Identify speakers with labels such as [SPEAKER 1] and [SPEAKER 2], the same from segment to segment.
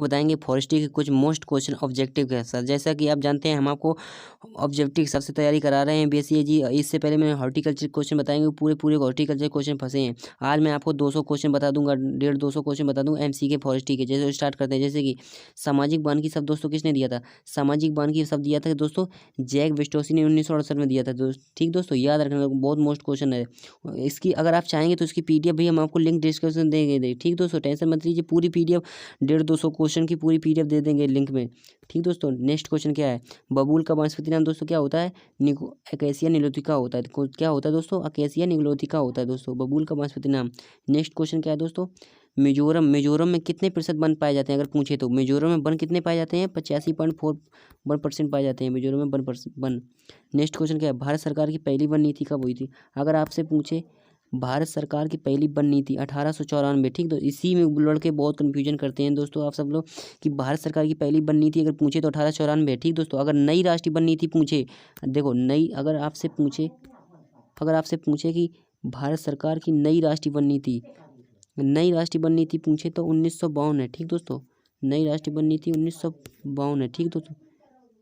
[SPEAKER 1] बताएंगे फॉरेस्ट्री के कुछ मोस्ट क्वेश्चन ऑब्जेक्टिव के साथ। जैसा कि आप जानते हैं हम आपको ऑब्जेक्टिव हिसाब से तैयारी करा रहे हैं बीएससी जी। इससे पहले मैंने हॉर्टिकल्चर क्वेश्चन बताएंगे, पूरे हॉर्टिकल्चर क्वेश्चन फंसे हैं। आज मैं आपको 200 क्वेश्चन बता दूंगा, 150-200 क्वेश्चन बता दूंगा एमसी के फॉरेस्ट्री के। जैसे स्टार्ट करते हैं, जैसे कि सामाजिक वानिकी शब्द दोस्तों किसने दिया था? सामाजिक वानिकी शब्द दिया था दोस्तों जैक वेस्टोसी ने 1968 में दिया था दोस्त। ठीक दोस्तों, याद रखना, बहुत मोस्ट क्वेश्चन है। इसकी अगर आप चाहेंगे तो इसकी पीडीएफ भी हम आपको लिंक डिस्क्रिप्शन देंगे। ठीक दोस्तों, टेंशन मत लीजिए, पूरी पीडीएफ 150-200 क्वेश्चन की पूरी पीडीएफ दे देंगे लिंक में। ठीक दोस्तों, नेक्स्ट क्वेश्चन क्या है? बबूल का वनस्पति नाम दोस्तों क्या होता है? अकेसिया निलोथिका होता है। क्या होता है दोस्तों? अकेसिया निलोथिका होता है दोस्तों बबूल का वनस्पति नाम। नेक्स्ट क्वेश्चन क्या है दोस्तों? मिजोरम में कितने प्रतिशत वन पाए जाते हैं? अगर पूछे तो मिजोरम में वन कितने पाए जाते हैं? 85.41% पाए जाते हैं मिजोरम में वन। नेक्स्ट क्वेश्चन क्या है? भारत सरकार की पहली वन नीति कब हुई थी? अगर आपसे पूछे भारत सरकार की पहली वन नीति 1894। ठीक, तो इसी में लड़के बहुत कन्फ्यूजन करते हैं दोस्तों आप सब लोग कि भारत सरकार की पहली वन नीति अगर पूछे तो 1894। ठीक दोस्तों, अगर नई राष्ट्रीय वन नीति पूछे, देखो नई अगर आपसे पूछे कि भारत सरकार की नई राष्ट्रीय वन नीति पूछे तो 1952 है। ठीक दोस्तों, नई राष्ट्रीय वन नीति 1952 है। ठीक दोस्तों,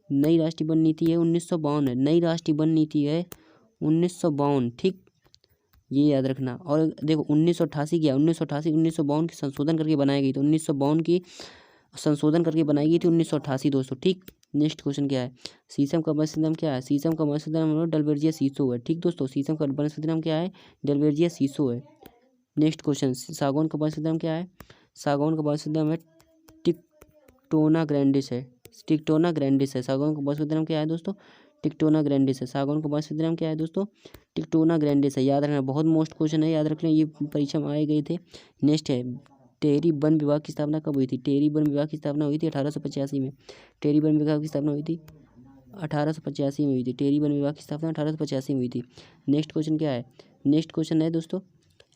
[SPEAKER 1] नई राष्ट्रीय वन नीति है 1952 है। नई राष्ट्रीय वन नीति है 1952। ठीक, ये याद रखना। और देखो 1988 क्या, 1952 की संशोधन करके बनाई गई थी। 1952 की संशोधन करके बनाई गई थी 1988 दोस्तों। ठीक, नेक्स्ट क्वेश्चन क्या है? शीशम का वनस्पति नाम क्या है? शीशम का वनस्पति नाम डल्बेरिया सीसो है। ठीक दोस्तों, शीशम का वनस्पति नाम क्या है? डल्बेरिया सीसो है। नेक्स्ट क्वेश्चन, सागौन का वनस्पति नाम क्या है? सागौन का वनस्पति नाम है टिक्टोना ग्रैंडिस है। सागौन का वनस्पति नाम क्या है दोस्तों? टिक्टोना ग्रैंडिस है। सागौन का वनस्पति नाम क्या है दोस्तों? टिक्टोना ग्रैंडिस है। याद रखना, बहुत मोस्ट क्वेश्चन है, याद रख लें, ये परीक्षा में आए गए थे। नेक्स्ट है, टेरी वन विभाग की स्थापना कब हुई थी? टेरी वन विभाग की स्थापना हुई थी 1885 में। टेरी वन विभाग की स्थापना हुई थी 1885 में हुई थी। टेरी वन विभाग की स्थापना 1885 में हुई थी। नेक्स्ट क्वेश्चन क्या है? नेक्स्ट क्वेश्चन है दोस्तों,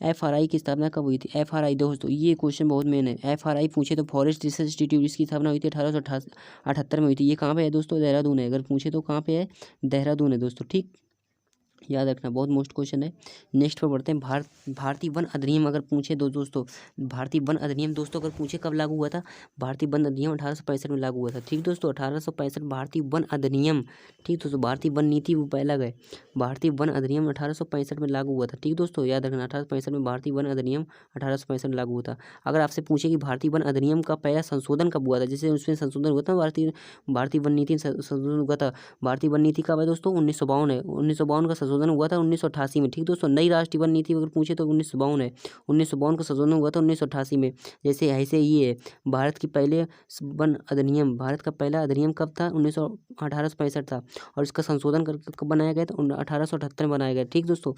[SPEAKER 1] एफआरआई की स्थापना कब हुई थी? एफआरआई दोस्तों, ये क्वेश्चन बहुत मेन है। एफआरआई पूछे तो फॉरेस्ट रिसर्च इंस्टीट्यूट, इसकी स्थापना हुई थी 1878 में हुई थी। ये कहाँ पे है दोस्तों? देहरादून है। अगर पूछे तो कहाँ पे है? देहरादून है दोस्तों। ठीक, याद रखना, बहुत मोस्ट क्वेश्चन है। नेक्स्ट पर बढ़ते हैं, भारतीय वन अधिनियम अगर पूछे दोस्तों, भारतीय वन अधिनियम दोस्तों अगर पूछे कब लागू हुआ था? भारतीय वन अधिनियम 1865 में लागू हुआ था। ठीक दोस्तों, 1865 भारतीय वन अधिनियम। ठीक दोस्तों, भारतीय वन नीति वो पहला गए। भारतीय वन अधिनियम 1865 में लागू हुआ था। ठीक दोस्तों, याद रखना, 1865 में भारतीय वन अधिनियम 1865 में लागू हुआ था। अगर आपसे पूछे कि भारतीय वन अधिनियम का पहला संशोधन कब हुआ था, जैसे उसमें संशोधन हुआ था, भारतीय वन नीति संशोधन हुआ था। भारतीय वन नीति कब है दोस्तों? 1952 है। 1952 का संशोधन हुआ था 1988 में। ठीक दोस्तों, नई राष्ट्रीय वन नीति अगर पूछे तो 1952 है। 1952 का संशोधन हुआ था 1988 में। जैसे ऐसे ये है, भारत की पहले वन अधिनियम, भारत का पहला अधिनियम कब था? 1865 था। और इसका संशोधन करके कब बनाया गया था? 1878 में बनाया गया। ठीक दोस्तों,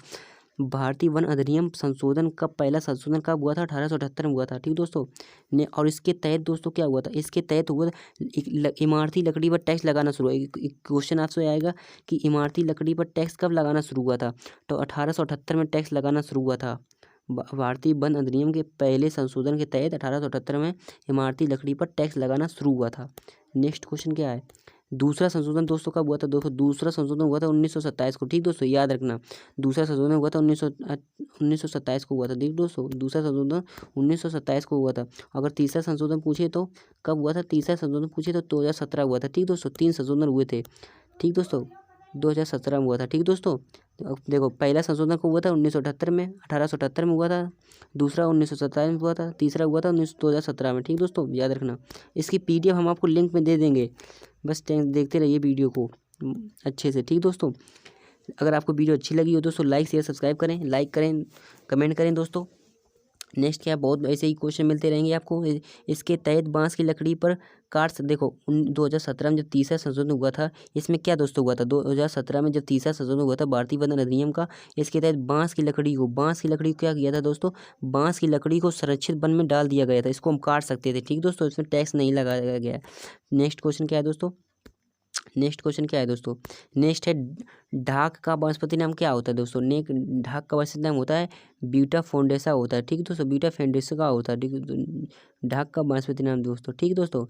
[SPEAKER 1] भारतीय वन अधिनियम संशोधन कब, पहला संशोधन कब हुआ था? 1878 में हुआ था। ठीक दोस्तों ने, और इसके तहत दोस्तों क्या हुआ था? इसके तहत हुआ इमारती लकड़ी पर टैक्स लगाना शुरू हुआ। क्वेश्चन आपसे आएगा कि इमारती लकड़ी पर टैक्स कब लगाना शुरू हुआ था? तो 1878 में टैक्स लगाना शुरू हुआ था। भारतीय वन अधिनियम के पहले संशोधन के तहत 1878 में इमारती लकड़ी पर टैक्स लगाना शुरू हुआ था। नेक्स्ट क्वेश्चन क्या है? दूसरा संशोधन दोस्तों कब हुआ था? दोस्तों दूसरा संशोधन हुआ था 1927 को। ठीक दोस्तों, याद रखना, दूसरा संशोधन हुआ था 1927 को हुआ था। ठीक दोस्तों, दूसरा संशोधन 1927 को हुआ था। अगर तीसरा संशोधन पूछे तो कब हुआ था? तीसरा संशोधन पूछे तो 2017 हुआ था। ठीक दोस्तों, 3 संशोधन हुए थे। ठीक दोस्तों, 2017 में हुआ था। ठीक दोस्तों, देखो पहला संशोधन को हुआ था 1978 में, 1878 में हुआ था। दूसरा 1927 में हुआ था। तीसरा हुआ था 2017 में। ठीक दोस्तों, याद रखना, इसकी पीडीएफ हम आपको लिंक में दे देंगे, बस देखते रहिए वीडियो को अच्छे से। ठीक दोस्तों, अगर आपको वीडियो अच्छी लगी हो दोस्तों लाइक शेयर सब्सक्राइब करें, लाइक करें, कमेंट करें दोस्तों। नेक्स्ट क्या, बहुत ऐसे ही क्वेश्चन मिलते रहेंगे आपको। इसके तहत बांस की लकड़ी पर कार्ड्स, देखो 2017 में जब तीसरा संशोधन हुआ था, इसमें क्या दोस्तों हुआ था? 2017 में जब तीसरा संशोधन हुआ था भारतीय वन अधिनियम का, इसके तहत बांस की लकड़ी को क्या किया था दोस्तों? बांस की लकड़ी को संरक्षित वन में डाल दिया गया था। इसको हम काट सकते थे। ठीक दोस्तों, इसमें टैक्स नहीं लगाया गया। नेक्स्ट क्वेश्चन क्या है दोस्तों? नेक्स्ट है, ढाक का वनस्पति नाम क्या होता है दोस्तों? ढाक का वनस्पति नाम होता है ब्यूटा फोन्डेसा होता है। ठीक दोस्तों, ब्यूटा फोन्डेसा का होता है। ठीक, ढाक का वनस्पति नाम दोस्तों। ठीक दोस्तों,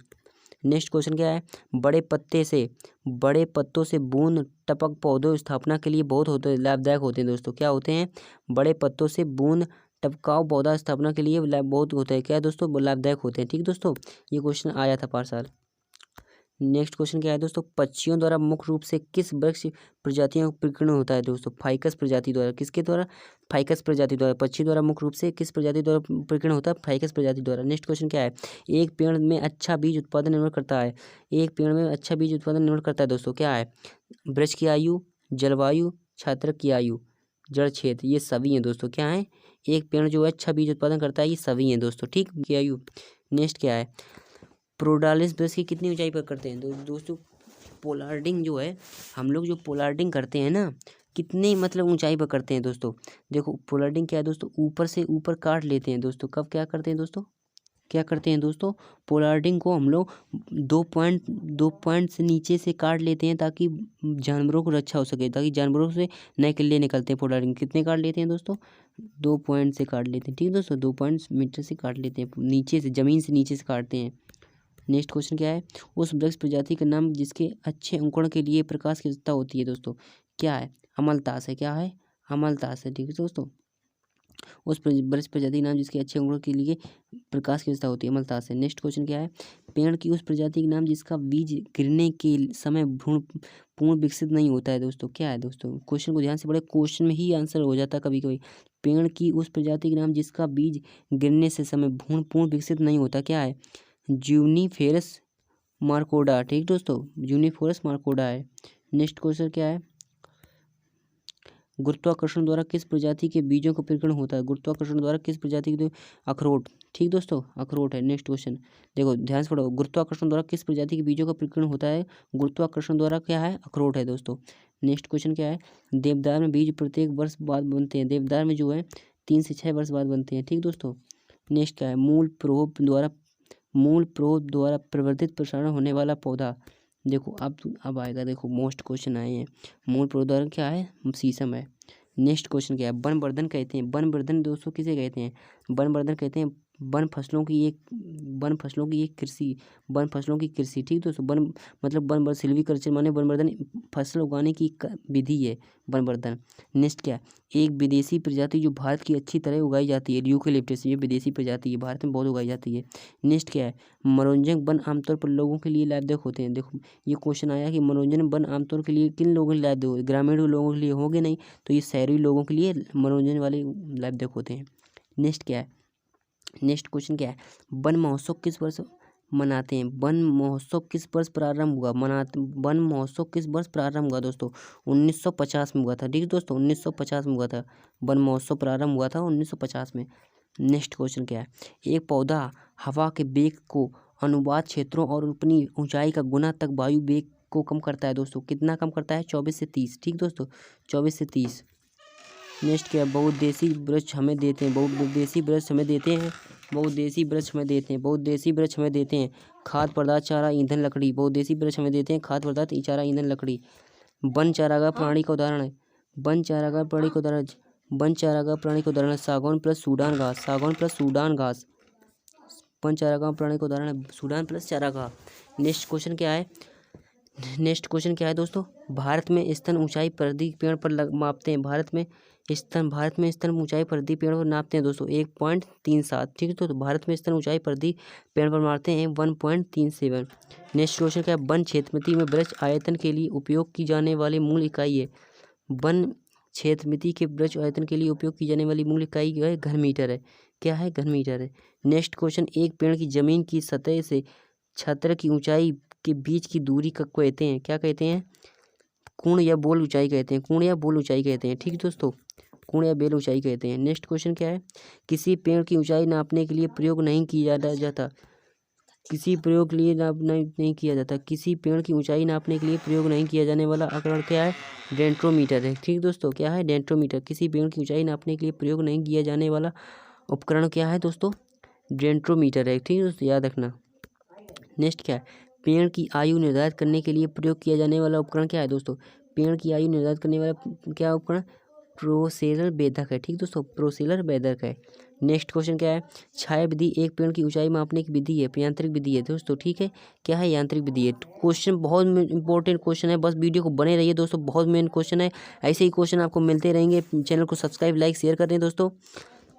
[SPEAKER 1] नेक्स्ट क्वेश्चन क्या है? बड़े पत्तों से बूंद टपक पौधों स्थापना के लिए बहुत लाभदायक होते हैं दोस्तों। क्या होते हैं? बड़े पत्तों से बूंद टपकाव पौधा स्थापना के लिए लाभ बहुत होता है, क्या है दोस्तों, लाभदायक होते हैं। ठीक दोस्तों, ये क्वेश्चन आया था 5 साल। नेक्स्ट क्वेश्चन क्या है दोस्तों, पक्षियों द्वारा मुख्य रूप से किस वृक्ष प्रजातियों का प्रकीर्णन होता है दोस्तों, फाइकस प्रजाति द्वारा, किसके द्वारा, फाइकस प्रजाति द्वारा। पक्षी द्वारा मुख्य रूप से किस प्रजाति द्वारा प्रकीर्णन होता है, फाइकस प्रजाति द्वारा। नेक्स्ट क्वेश्चन क्या है, एक पेड़ में अच्छा बीज उत्पादन निर्भर करता है, एक पेड़ में अच्छा बीज उत्पादन निर्भर करता है दोस्तों, क्या है, वृक्ष की आयु, जलवायु, छात्र की आयु, जड़ क्षेत्र, ये सभी हैं दोस्तों, क्या है, एक पेड़ जो है अच्छा बीज उत्पादन करता है, ये सभी हैं दोस्तों, ठीक, की आयु। नेक्स्ट क्या है, प्रोडालिस वृक्ष की कितनी ऊंचाई पर करते हैं दोस्तों, पोलार्डिंग जो है, हम लोग जो पोलार्डिंग करते हैं ना, कितनी मतलब ऊंचाई पर करते हैं दोस्तों। देखो पोलार्डिंग क्या है दोस्तों, ऊपर से ऊपर काट लेते हैं दोस्तों, कब क्या करते हैं दोस्तों, क्या करते हैं दोस्तों, पोलार्डिंग को हम लोग 2 पॉइंट से नीचे से काट लेते हैं ताकि जानवरों को रक्षा हो सके, ताकि जानवरों से नए किले निकलते हैं। पोलार्डिंग कितने काट लेते हैं दोस्तों, 2 पॉइंट से काट लेते हैं, ठीक दोस्तों, 2 पॉइंट मीटर से काट लेते हैं, नीचे से, ज़मीन से नीचे से काटते हैं। नेक्स्ट क्वेश्चन क्या है, उस वृक्ष प्रजाति का नाम जिसके अच्छे अंकुरण के लिए प्रकाश की आवश्यकता होती है दोस्तों, क्या है, अमलतास है, क्या है, अमलतास है, ठीक है दोस्तों, उस वृक्ष प्रजाति का नाम जिसके अच्छे अंकुरण के लिए प्रकाश की आवश्यकता होती है, अमलतास है। नेक्स्ट क्वेश्चन क्या है, पेड़ की उस प्रजाति के नाम जिसका बीज गिरने के समय भ्रूण पूर्ण विकसित नहीं होता है दोस्तों, क्या है दोस्तों, क्वेश्चन को ध्यान से पढ़े, क्वेश्चन में ही आंसर हो जाता है कभी कभी। पेड़ की उस प्रजाति के नाम जिसका बीज गिरने से समय भ्रूण पूर्ण विकसित नहीं होता, क्या है, जूनिफेरस मार्कोडा, ठीक दोस्तों, जूनिफेरस मार्कोडा है। नेक्स्ट क्वेश्चन क्या है, गुरुत्वाकर्षण द्वारा किस प्रजाति के बीजों का प्रकीर्णन होता है, गुरुत्वाकर्षण द्वारा किस प्रजाति के, अखरोट, ठीक दोस्तों, अखरोट है। नेक्स्ट क्वेश्चन देखो ध्यान से पढ़ो, गुरुत्वाकर्षण द्वारा किस प्रजाति के बीजों का प्रकीर्णन होता है, गुरुत्वाकर्षण द्वारा क्या है, अखरोट है दोस्तों। नेक्स्ट क्वेश्चन क्या है, देवदार में बीज प्रत्येक वर्ष बाद बनते हैं, देवदार में जो है 3 से 6 वर्ष बाद बनते हैं, ठीक दोस्तों। नेक्स्ट क्या है, मूल प्रोब द्वारा प्रवर्धित प्रसारण होने वाला पौधा, देखो अब आएगा, देखो मोस्ट क्वेश्चन आए हैं, मूल प्रोब द्वारा क्या है, शीशम है। नेक्स्ट क्वेश्चन क्या है, वनवर्धन कहते हैं, वनवर्धन दोस्तों किसे कहते हैं, वनवर्धन कहते हैं वन फसलों की एक कृषि, वन फसलों की कृषि, ठीक दोस्तों, वन मतलब वन सिल्वीकल्चर माने वनवर्धन, फसल उगाने की विधि है वनवर्धन। नेक्स्ट क्या है, एक विदेशी प्रजाति जो भारत की अच्छी तरह उगाई जाती है, यूकेलिप्टस, ये विदेशी प्रजाति है, भारत में बहुत उगाई जाती है। नेक्स्ट क्या है, मनोरंजक वन आमतौर पर लोगों के लिए लाभदायक होते हैं, देखो ये क्वेश्चन आया कि मनोरंजन वन आमतौर के लिए किन लोगों के लिए लाभदायक, ग्रामीण लोगों के लिए होंगे नहीं, तो ये शहरी लोगों के लिए मनोरंजन वाले लाभदायक होते हैं। नेक्स्ट क्या है, नेक्स्ट क्वेश्चन क्या है, वन महोत्सव किस वर्ष मनाते हैं, वन महोत्सव किस वर्ष प्रारंभ हुआ, वन महोत्सव किस वर्ष प्रारंभ हुआ दोस्तों, 1950 में हुआ था, ठीक है दोस्तों, 1950 में हुआ था, वन महोत्सव प्रारंभ हुआ था 1950 में। नेक्स्ट क्वेश्चन क्या है, एक पौधा हवा के वेग को अनुवाद क्षेत्रों और अपनी ऊंचाई का गुना तक वायु वेग को कम करता है दोस्तों, कितना कम करता है, 24 से 30, ठीक दोस्तों, 24 से 30। नेक्स्ट क्या है, बहुउद्देशीय वृक्ष हमें देते हैं, बहुउद्देशीय वृक्ष हमें देते हैं, बहुउद्देशीय वृक्ष हमें देते हैं, बहुउद्देशीय वृक्ष हमें देते हैं खाद्य पदार्थ, चारा, ईंधन, लकड़ी, बहुउद्देशीय वृक्ष हमें देते हैं खाद्य पदार्थ, चारा, ईंधन, लकड़ी। वन चारागाह प्राणी का उदाहरण है, वन चारागाह प्राणी का उदाहरण, वन चारागाह प्राणी का उदाहरण है सागौन प्लस सूडान घास, सागौन प्लस सूडान घास, वन चारागाह प्राणी का उदाहरण है सूडान प्लस चारागाह। नेक्स्ट क्वेश्चन क्या है, नेक्स्ट क्वेश्चन क्या है दोस्तों, भारत में स्तन ऊंचाई परिधि पेड़ पर मापते हैं, भारत में स्तन ऊंचाई परिधि पेड़ पर नापते हैं दोस्तों 1.37, ठीक है तो भारत में स्तन ऊंचाई परिधि पेड़ पर मारते हैं 1.37। नेक्स्ट क्वेश्चन क्या है, वन क्षेत्रमिति में वृक्ष आयतन के लिए उपयोग की जाने वाली मूल इकाई है, वन क्षेत्रमिति के वृक्ष आयतन के लिए उपयोग की जाने वाली मूल इकाई है घन मीटर है, क्या है, घन मीटर है। नेक्स्ट क्वेश्चन, एक पेड़ की जमीन की सतह से छात्र की ऊंचाई के बीच की दूरी को कहते हैं, क्या कहते हैं, कोण या बोल ऊंचाई कहते हैं, कोण या बोल ऊंचाई कहते हैं, ठीक है दोस्तों, कोण या बेल ऊंचाई कहते हैं। नेक्स्ट क्वेश्चन क्या है, किसी पेड़ की ऊंचाई नापने के लिए प्रयोग नहीं किया जाता, किसी प्रयोग के लिए नहीं किया जाता, किसी पेड़ की ऊंचाई नापने के लिए प्रयोग नहीं किया जाने वाला आंकड़ा क्या है, डेंट्रोमीटर है, ठीक दोस्तों, क्या है, डेंट्रोमीटर, किसी पेड़ की ऊंचाई नापने के लिए प्रयोग नहीं किया जाने वाला उपकरण क्या है दोस्तों, डेंट्रोमीटर है, ठीक है दोस्तों, याद रखना। नेक्स्ट क्या है, पेड़ की आयु निर्धारित करने के लिए प्रयोग किया जाने वाला उपकरण क्या है दोस्तों, पेड़ की आयु निर्धारित करने वाला क्या उपकरण, प्रोसेलर भेदक है, ठीक दोस्तों, प्रोसेलर भेदक है। नेक्स्ट क्वेश्चन क्या है, छाया विधि एक पेड़ की ऊंचाई मापने की विधि है, यांत्रिक विधि है दोस्तों, ठीक है, क्या है, यांत्रिक विधि है। क्वेश्चन बहुत इंपॉर्टेंट क्वेश्चन है, बस वीडियो को बने रहिए दोस्तों, बहुत मेन क्वेश्चन है, ऐसे ही क्वेश्चन आपको मिलते रहेंगे। चैनल को सब्सक्राइब, लाइक, शेयर कर दें दोस्तों,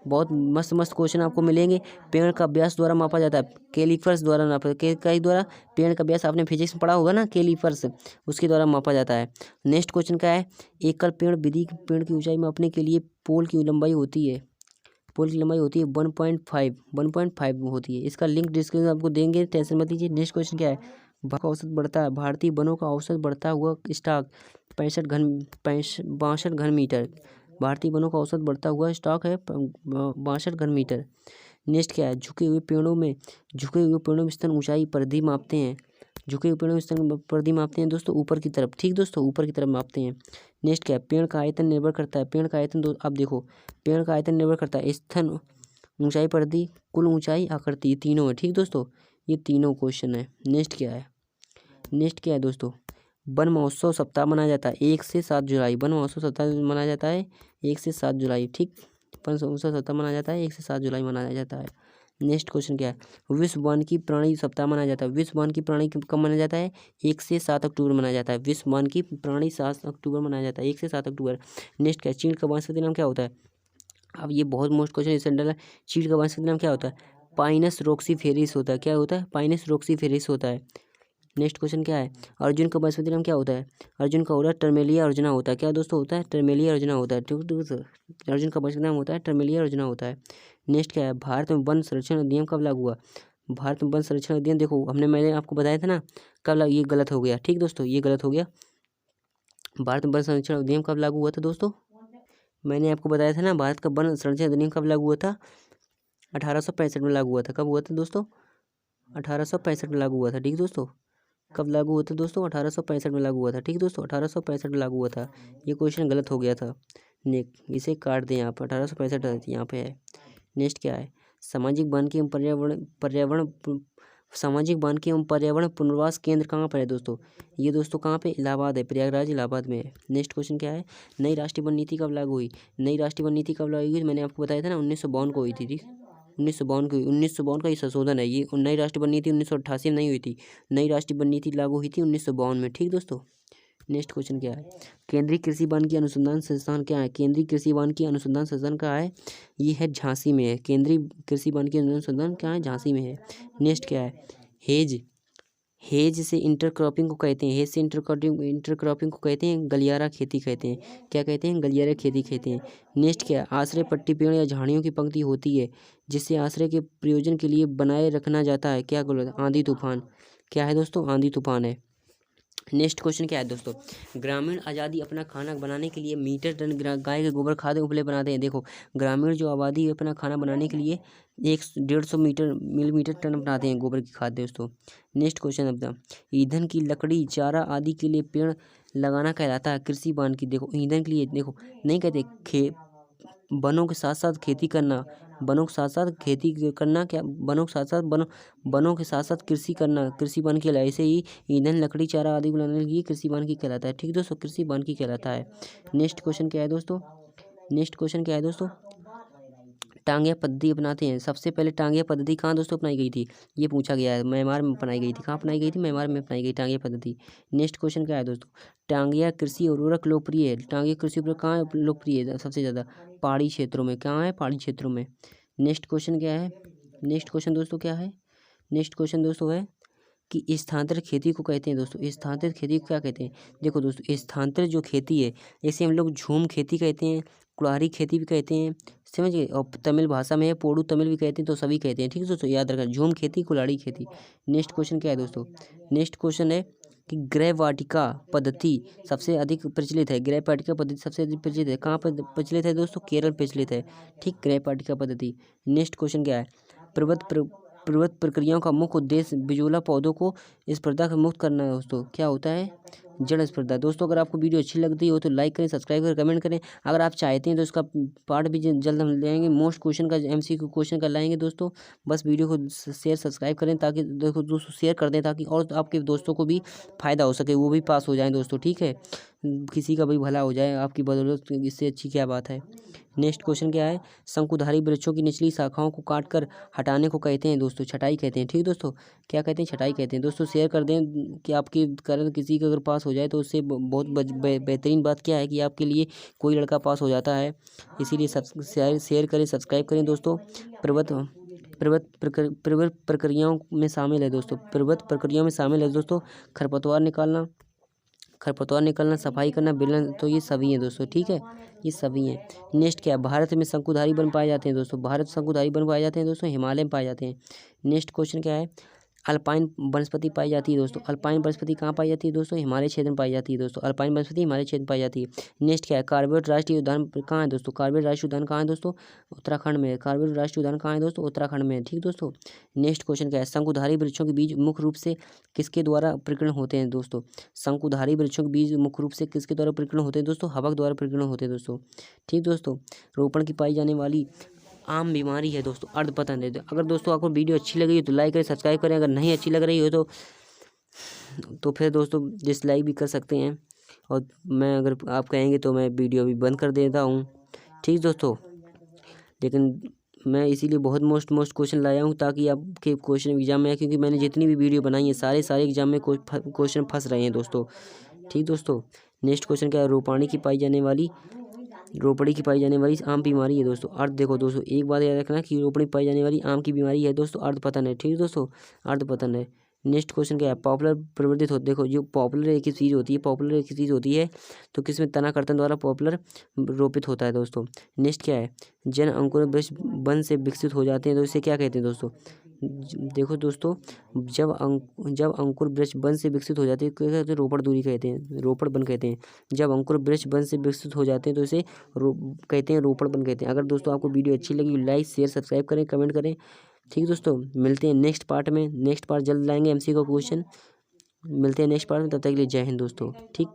[SPEAKER 1] बहुत मस्त मस्त क्वेश्चन आपको मिलेंगे। पेड़ का व्यास द्वारा मापा जाता है, कैलीपर्स द्वारा नापा कई द्वारा। पेड़ का व्यास आपने फिजिक्स में पढ़ा होगा ना, कैलीपर्स, उसके द्वारा मापा जाता है। नेक्स्ट क्वेश्चन क्या है, एकल पेड़ विधि पेड़ की ऊंचाई मापने के लिए पोल की लंबाई होती है, पोल की लंबाई होती है 1.5 होती है। इसका लिंक डिस्क्रिप्शन आपको देंगे, टेंशन मत लीजिए। नेक्स्ट क्वेश्चन क्या है, औसत बढ़ता है, भारतीय वनों का औसत बढ़ता हुआ स्टॉक 62 घन मीटर। भारतीय वनों का औसत बढ़ता हुआ स्टॉक है 62 घन मीटर। नेक्स्ट क्या है, झुके हुए पेड़ों में स्तन ऊंचाई परिधि मापते हैं, झुके हुए पेड़ों में स्तन परिधि मापते हैं दोस्तों ऊपर की तरफ, ठीक दोस्तों, ऊपर की तरफ मापते हैं। नेक्स्ट क्या है, पेड़ का आयतन निर्भर करता है, पेड़ का आयतन अब देखो, पेड़ का आयतन निर्भर करता है स्तन ऊंचाई परिधि, कुल ऊंचाई, आकृति, ये तीनों है, ठीक दोस्तों, ये तीनों क्वेश्चन है। नेक्स्ट क्या है दोस्तों, वन महोत्सव सप्ताह मनाया जाता है 1 से 7 जुलाई। वन महोत्सव सप्ताह मनाया जाता है 1 से 7 जुलाई, ठीक, वन महोत्सव सप्ताह मनाया जाता है 1 से 7 जुलाई मनाया जाता है। नेक्स्ट क्वेश्चन क्या है, विश्व वानिकी प्राणी सप्ताह मनाया जाता है, विश्व वानिकी प्राणी कब मनाया जाता है, 1 से 7 अक्टूबर मनाया जाता है। विश्व वानिकी प्राणी 7 अक्टूबर मनाया जाता है, 1 से 7 अक्टूबर। नेक्स्ट क्या है, चीड़ का वनस्पति नाम क्या होता है, अब ये बहुत मोस्ट क्वेश्चन सेंट्रल है। चीड़ का वनस्पति नाम क्या होता है, पाइनस रोक्सीफेरिस होता है, क्या होता है, पाइनस रोक्सीफेरिस होता है। नेक्स्ट क्वेश्चन क्या है, अर्जुन का वनस्पति नाम क्या होता है, अर्जुन का होता है टर्मेलिया अर्जुना होता है, क्या दोस्तों होता है, टर्मेलिया अर्जुना होता है, ठीक दोस्तों, अर्जुन का वनस्पति नाम होता है टर्मेलिया अर्जुना होता है। नेक्स्ट क्या है, भारत में वन संरक्षण अधिनियम कब लागू हुआ, भारत में वन संरक्षण अधिनियम, देखो मैंने आपको बताया था ना कब ये गलत हो गया, ठीक दोस्तों, ये गलत हो गया। भारत में वन संरक्षण अधिनियम कब लागू हुआ था दोस्तों, मैंने आपको बताया था ना, भारत का वन संरक्षण अधिनियम कब लागू हुआ था, 1865 में लागू हुआ था। कब हुआ था दोस्तों, 1865 में लागू हुआ था, ठीक दोस्तों, कब लागू हुआ था दोस्तों, 1865 में लागू हुआ था, ठीक दोस्तों, 1865 में लागू हुआ था। ये क्वेश्चन गलत हो गया था, इसे काट दें यहाँ पर, 1865 यहाँ पे है। नेक्स्ट क्या है, सामाजिक वानिकी एवं पर्यावरण पुनर्वास केंद्र कहाँ पर है दोस्तों, ये दोस्तों कहाँ पे, इलाहाबाद है, प्रयागराज इलाहाबाद में है। नेक्स्ट क्वेश्चन क्या है, नई राष्ट्रीय वन नीति कब लागू हुई, नई राष्ट्रीय वन नीति कब लागू हुई, मैंने आपको बताया था ना 1952 को हुई थी, ठीक, 1952 की, 1952 का ये संशोधन है, ये नई राष्ट्रीय वन नीति 1988 में नहीं हुई थी, नई राष्ट्रीय वन नीति लागू हुई थी 1952 में, ठीक दोस्तों। नेक्स्ट क्वेश्चन क्या है, केंद्रीय कृषि वानिकी अनुसंधान संस्थान क्या है, केंद्रीय कृषि वानिकी अनुसंधान संस्थान क्या है, ये है झांसी में है, केंद्रीय कृषि वानिकी अनुसंधान क्या है, झांसी में है। नेक्स्ट क्या है, हेज से इंटरक्रॉपिंग को कहते हैं, हेज से इंटरक्रॉपिंग को कहते हैं गलियारा खेती कहते हैं, क्या कहते हैं, गलियारा खेती कहते हैं। नेक्स्ट क्या है, आश्रय पट्टी पेड़ या झाड़ियों की पंक्ति होती है जिससे आश्रय के प्रयोजन के लिए बनाए रखना जाता है, क्या बोला, आंधी तूफान, क्या है दोस्तों, आंधी तूफान है। नेक्स्ट क्वेश्चन क्या है दोस्तों, ग्रामीण आबादी अपना खाना बनाने के लिए मीटर टन गाय के गोबर खाद उपले बनाते हैं, देखो ग्रामीण जो आबादी है अपना खाना बनाने के लिए 150 मिलीमीटर टन बनाते हैं गोबर की खाद दोस्तों। नेक्स्ट क्वेश्चन अपना, ईंधन की लकड़ी चारा आदि के लिए पेड़ लगाना कहलाता है कृषि वानिकी, देखो ईंधन के लिए, देखो नहीं कहते वनों के साथ साथ खेती करना, वनों के साथ साथ खेती करना, क्या वनों के साथ साथ वनों के साथ साथ कृषि करना, कृषि वानिकी कहलाता है। ऐसे ही ईंधन लकड़ी चारा आदि बनाने के लिए कृषि वानिकी कहलाता है, ठीक दोस्तों, कृषि वानिकी कहलाता है। नेक्स्ट क्वेश्चन क्या है दोस्तों, नेक्स्ट क्वेश्चन क्या है दोस्तों, टांगिया पद्धति अपनाते हैं, सबसे पहले टांगिया पद्धति कहाँ दोस्तों अपनाई गई थी, ये पूछा गया है, म्यांमार में अपनाई गई थी, कहाँ अपनाई गई थी, म्यांमार में अपनाई गई टांगिया पद्धति। नेक्स्ट क्वेश्चन क्या है दोस्तों, टांगिया कृषि उर्वरक लोकप्रिय है, टांगिया कृषि उर्वरक कहाँ लोकप्रिय है सबसे ज़्यादा, पहाड़ी क्षेत्रों में, कहाँ है, पहाड़ी क्षेत्रों में। नेक्स्ट क्वेश्चन क्या है, नेक्स्ट क्वेश्चन दोस्तों क्या है, नेक्स्ट क्वेश्चन दोस्तों है कि स्थानांतरित खेती को कहते हैं दोस्तों, स्थानांतरित खेती को क्या कहते हैं, देखो दोस्तों स्थानांतरित जो खेती है इसे हम लोग झूम खेती कहते हैं, कुल्हाड़ी खेती भी कहते हैं, समझ गए, और तमिल भाषा में पोडू तमिल भी कहते हैं, तो सभी कहते हैं, ठीक है दोस्तों, याद रखना, झूम खेती, कुल्हाड़ी खेती। नेक्स्ट क्वेश्चन क्या है दोस्तों, नेक्स्ट क्वेश्चन है कि गृह वाटिका पद्धति सबसे अधिक प्रचलित है, गृह वाटिका पद्धति सबसे अधिक प्रचलित है, कहाँ पर प्रचलित है दोस्तों, केरल प्रचलित है, ठीक, गृह वाटिका पद्धति। नेक्स्ट क्वेश्चन क्या है, प्रवृत्त प्रक्रियाओं का मुख्य उद्देश्य बिजोला पौधों को स्पर्धा से मुक्त करना है दोस्तों, क्या होता है, जड़ स्पर्धा। दोस्तों अगर आपको वीडियो अच्छी लगती हो तो लाइक करें, सब्सक्राइब करें, कमेंट करें, अगर आप चाहते हैं तो इसका पार्ट भी जल्द हम लाएंगे, मोस्ट क्वेश्चन का MCQ क्वेश्चन का लाएंगे दोस्तों, बस वीडियो को शेयर सब्सक्राइब करें, ताकि दोस्तों शेयर कर दें, ताकि और आपके दोस्तों को भी फ़ायदा हो सके, वो भी पास हो जाएँ दोस्तों, ठीक है। किसी का भी भला हो जाए आपकी बदौलत, इससे अच्छी क्या बात है। नेक्स्ट क्वेश्चन क्या है, शंकुधारी वृक्षों की निचली शाखाओं को काट कर हटाने को कहते हैं दोस्तों, छटाई कहते हैं। ठीक दोस्तों, क्या कहते हैं, छटाई कहते हैं। दोस्तों शेयर कर दें कि आपके कारण किसी का अगर पास हो जाए तो उससे बहुत बेहतरीन बात क्या है कि आपके लिए कोई लड़का पास हो जाता है। इसीलिए शेयर करें, सब्सक्राइब करें दोस्तों। प्रवृत्त प्रक्रियाओं में शामिल है दोस्तों, प्रवृत्त प्रक्रियाओं में शामिल है दोस्तों खरपतवार निकालना, सफाई करना, बेलन, तो ये सभी हैं दोस्तों। ठीक है, ये सभी हैं। नेक्स्ट क्या है, भारत में शंकुधारी वन पाए जाते हैं दोस्तों, भारत शंकुधारी वन पाए जाते हैं दोस्तों, हिमालय में पाए जाते हैं। नेक्स्ट क्वेश्चन क्या है, अल्पाइन वनस्पति पाई जाती है दोस्तों, अल्पाइन वनस्पति कहाँ पाई जाती है दोस्तों, हिमालय क्षेत्र में पाई जाती है दोस्तों, अल्पाइन वनस्पति हिमालय क्षेत्र में पाई जाती है। नेक्स्ट क्या है, कार्बेट राष्ट्रीय उद्यान कहाँ है दोस्तों, कार्बेट राष्ट्रीय उद्यान कहाँ है दोस्तों, उत्तराखंड में। कार्बेट राष्ट्रीय उद्यान कहाँ है दोस्तों, उत्तराखंड में। ठीक दोस्तों, नेक्स्ट क्वेश्चन क्या है, शंकुधारी वृक्षों के बीज मुख्य रूप से किसके द्वारा प्रकीर्ण होते हैं दोस्तों, शंकुधारी वृक्षों के बीज मुख्य रूप से किसके द्वारा प्रकीर्ण होते हैं दोस्तों, हवक द्वारा प्रकीर्ण होते हैं दोस्तों। ठीक दोस्तों, रोपण की पाई जाने वाली आम बीमारी है दोस्तों अर्धपतन है। अगर दोस्तों आपको वीडियो अच्छी लगी हो तो लाइक करें, सब्सक्राइब करें, अगर नहीं अच्छी लग रही हो तो फिर दोस्तों डिसलाइक भी कर सकते हैं, और मैं अगर आप कहेंगे तो मैं वीडियो भी बंद कर देता हूँ। ठीक दोस्तों, लेकिन मैं इसीलिए बहुत मोस्ट क्वेश्चन लाया हूँ ताकि आपके क्वेश्चन एग्जाम में, क्योंकि मैंने जितनी भी वीडियो बनाई है सारे एग्जाम में क्वेश्चन फंस रहे हैं दोस्तों। ठीक दोस्तों, नेक्स्ट क्वेश्चन क्या है, रोपड़ी की पाई जाने वाली आम बीमारी है दोस्तों अर्ध। देखो दोस्तों, एक बात याद रखना कि रोपड़ी पाई जाने वाली आम की बीमारी है दोस्तों अर्धपतन है। ठीक दोस्तों, अर्धपतन है। नेक्स्ट क्वेश्चन क्या है, पॉपुलर प्रवर्धित होते, देखो जो पॉपुलर एक चीज़ होती है तो किसमें तना कर्तन द्वारा पॉपुलर रोपित होता है दोस्तों। नेक्स्ट क्या है, जन अंकुर वृक्ष वन से विकसित हो जाते हैं तो इसे क्या कहते हैं दोस्तों। देखो दोस्तों, जब अंकुर वृक्ष वन से विकसित हो जाते हैं क्या कहते हैं, रोपण दूरी कहते हैं, रोपण वन कहते हैं। जब अंकुर वृक्ष वन से विकसित हो जाते हैं तो इसे कहते हैं रोपण वन कहते हैं। अगर दोस्तों आपको वीडियो अच्छी लगी लाइक शेयर सब्सक्राइब करें, कमेंट करें। ठीक दोस्तों, मिलते हैं नेक्स्ट पार्ट में, नेक्स्ट पार्ट जल्द लाएंगे एमसी का क्वेश्चन। मिलते हैं नेक्स्ट पार्ट में, तब तक के लिए जय हिंद दोस्तों। ठीक।